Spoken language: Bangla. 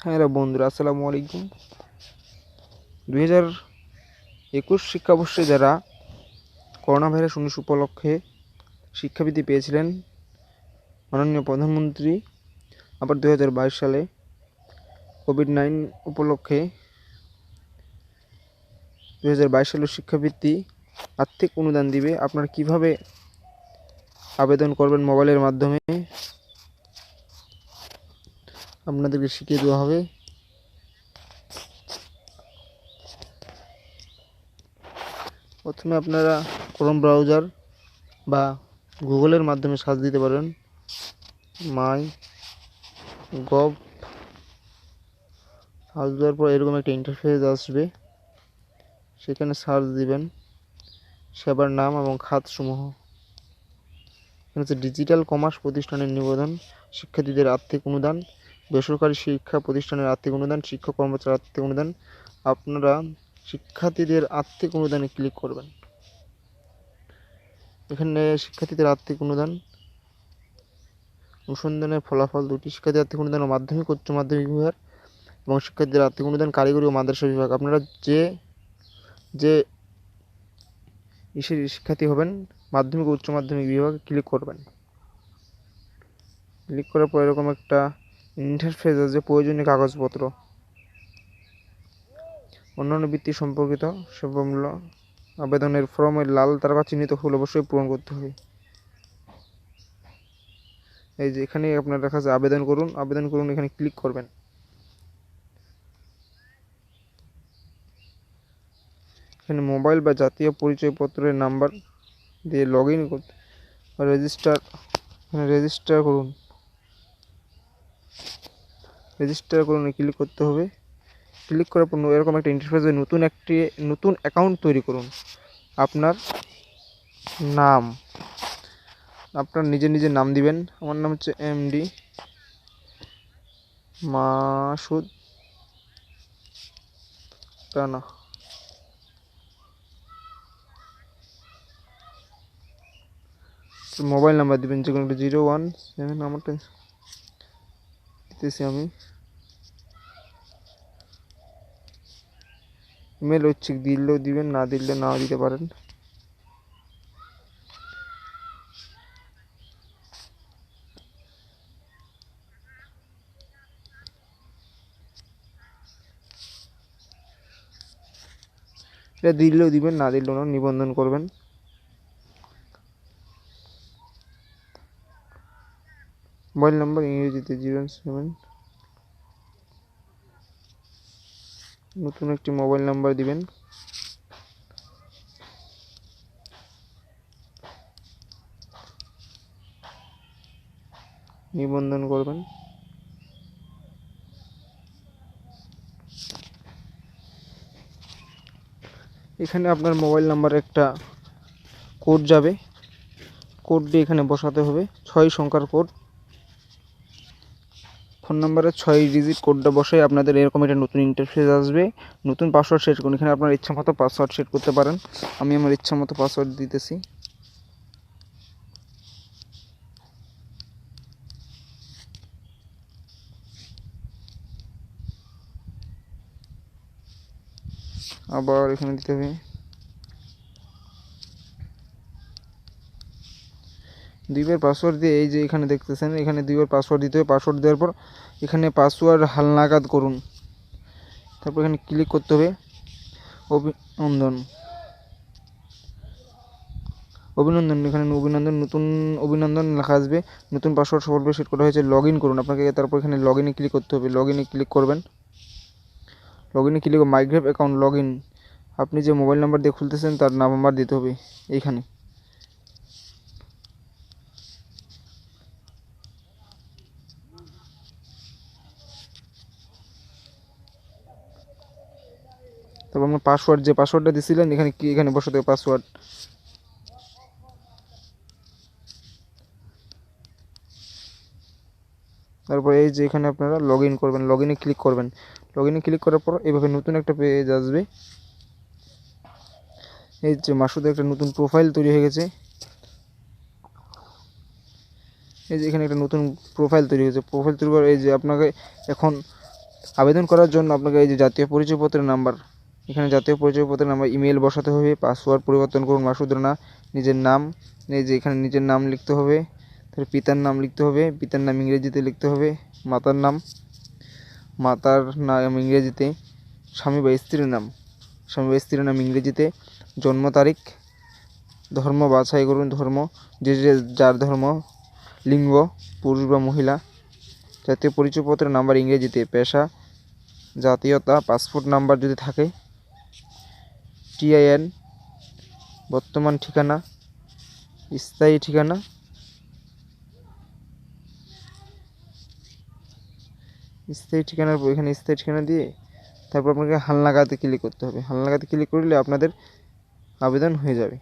হ্যালো বন্ধুরা, আসসালামু আলাইকুম। 2021 শিক্ষাবর্ষে যারা করোনা ভাইরাস 19 উপলক্ষে শিক্ষাবৃত্তি পেয়েছিলেন, মাননীয় প্রধানমন্ত্রী আবার 2022 সালে কোভিড-19 উপলক্ষে 2022 সালের শিক্ষাবৃত্তি আর্থিক অনুদান দিবে। আপনারা কিভাবে আবেদন করবেন মোবাইলের মাধ্যমে আপনাদেরকে শিখিয়ে দেওয়া হবে। প্রথমে আপনারা ক্রোম ব্রাউজার বা গুগলের মাধ্যমে সার্চ দিতে পারেন মাই.গভ। সার্চ দেওয়ার পর এরকম একটা ইন্টারফেস আসবে, সেখানে সার্চ দিবেন সেবার নাম এবং খাতসমূহ। এখানে হচ্ছে ডিজিটাল কমার্স প্রতিষ্ঠানের নিবন্ধন, শিক্ষার্থীদের আর্থিক অনুদান, বেসরকারি শিক্ষা প্রতিষ্ঠানের আর্থিক অনুদান, শিক্ষক কর্মচারীর আর্থিক অনুদান। আপনারা শিক্ষার্থীদের আর্থিক অনুদানে ক্লিক করবেন। এখানে শিক্ষার্থীদের আর্থিক অনুদান অনুসন্ধানের ফলাফল দুটি: শিক্ষার্থীর আর্থিক অনুদান ও মাধ্যমিক উচ্চ মাধ্যমিক বিভাগ এবং শিক্ষার্থীদের আর্থিক অনুদান কারিগরি ও মাদ্রাসা বিভাগ। আপনারা যে শিক্ষার্থী হবেন মাধ্যমিক উচ্চ মাধ্যমিক বিভাগে ক্লিক করবেন। ক্লিক করার পর এরকম একটা ইন্টারফেস আছে, প্রয়োজনীয় কাগজপত্র, অন্যান্য বৃত্তি সম্পর্কিত সেবামূল্য আবেদনের ফর্মের লাল তারকা চিহ্নিত ফুল অবশ্যই পূরণ করতে হবে। এই যে এখানে আপনার দেখা যাচ্ছে আবেদন করুন, এখানে ক্লিক করবেন। এখানে মোবাইল বা জাতীয় পরিচয়পত্রের নাম্বার দিয়ে লগ ইন করতে রেজিস্টার করুন, ক্লিক করতে হবে। ক্লিক করার পর এরকম একটা ইন্টারফেসে নতুন অ্যাকাউন্ট তৈরি করুন। আপনার নাম, আপনার নিজের নাম দিবেন। আমার নাম হচ্ছে MD Masud Rana. Mobile number দিবেন যে কোনো একটা 017, নাম্বারটা দিতেছি আমি। ইমেল ঐচ্ছিক দিলেও দিবেন, না দিলে নাও দিতে পারেন। এটা দিলেও দিবেন, না দিলেও না। নিবন্ধন করবেন। মোবাইল নাম্বার ইংরেজিতে 07। নতুন একটি মোবাইল নাম্বার দিবেন। নিবন্ধন করবেন। এখানে আপনার মোবাইল নাম্বারে একটা কোড যাবে, কোডটি এখানে বসাতে হবে। 6 সংখ্যার কোড। ফোন নাম্বারে 6 ডিজিট কোডটা বসাই আপনাদের এরকম একটা নতুন ইন্টারফেস আসবে। নতুন পাসওয়ার্ড সেট করুন। এখানে আপনার ইচ্ছা মতো পাসওয়ার্ড সেট করতে পারেন। আমি আমার ইচ্ছা মতো পাসওয়ার্ড দিতেছি। আবার এখানে দিতে হবে। দুইবার পাসওয়ার্ড দিয়ে এই যে এখানে দেখতেছেন, এখানে দুইবার পাসওয়ার্ড দিতে হবে। পাসওয়ার্ড দেওয়ার পর এখানে পাসওয়ার্ড হালনাগাদ করুন। তারপর এখানে ক্লিক করতে হবে। অভিনন্দন, এখানে নতুন অভিনন্দন লেখা আসবে। নতুন পাসওয়ার্ড সফলভাবে সেট করা হয়েছে, লগ ইন করুন। আপনাকে তারপর এখানে লগ ইনে ক্লিক করতে হবে। লগ ইনে ক্লিক করবেন। লগ ইনে ক্লিক করে মাইগ্রেভ অ্যাকাউন্ট লগ ইন। আপনি যে মোবাইল নাম্বার দিয়ে খুলতেছেন তার নাম্বার দিতে হবে এইখানে। তারপর আপনার পাসওয়ার্ড, যে পাসওয়ার্ডটা দিয়েছিলেন এখানে বসাতে হবে পাসওয়ার্ড। তারপর এই যে এখানে আপনারা লগ ইন করবেন, লগ ইনে ক্লিক করবেন। লগ ইনে ক্লিক করার পর এইভাবে নতুন একটা পেজ আসবে। এই যে মাসুদের একটা নতুন প্রোফাইল তৈরি হয়ে গেছে। এই যে এখানে একটা নতুন প্রোফাইল তৈরি হয়েছে। প্রোফাইল তৈরি করে এই যে আপনাকে এখন আবেদন করার জন্য আপনাকে এই যে জাতীয় পরিচয়পত্রের নাম্বার, এখানে জাতীয় পরিচয়পত্রের নাম্বার, ইমেল বসাতে হবে, পাসওয়ার্ড পরিবর্তন করুন মাসুদ রানা, নিজের নাম, এই যে এখানে নিজের নাম লিখতে হবে, তারপরে পিতার নাম লিখতে হবে, পিতার নাম ইংরেজিতে লিখতে হবে, মাতার নাম ইংরেজিতে, স্বামী বা স্ত্রীর নাম ইংরেজিতে, জন্ম তারিখ, ধর্ম বাছাই করুন, ধর্ম যার ধর্ম, লিঙ্গ পুরুষ বা মহিলা, জাতীয় পরিচয়পত্রের নাম্বার ইংরেজিতে, পেশা, জাতীয়তা, পাসপোর্ট নাম্বার যদি থাকে, TIN, বর্তমান ঠিকানা, স্থায়ী ঠিকানা, এখানে স্থায়ী ঠিকানা দিয়ে তারপর আপনাকে হালনাগাদে ক্লিক করতে হবে। হালনাগাদে ক্লিক করলে আপনাদের আবেদন হয়ে যাবে।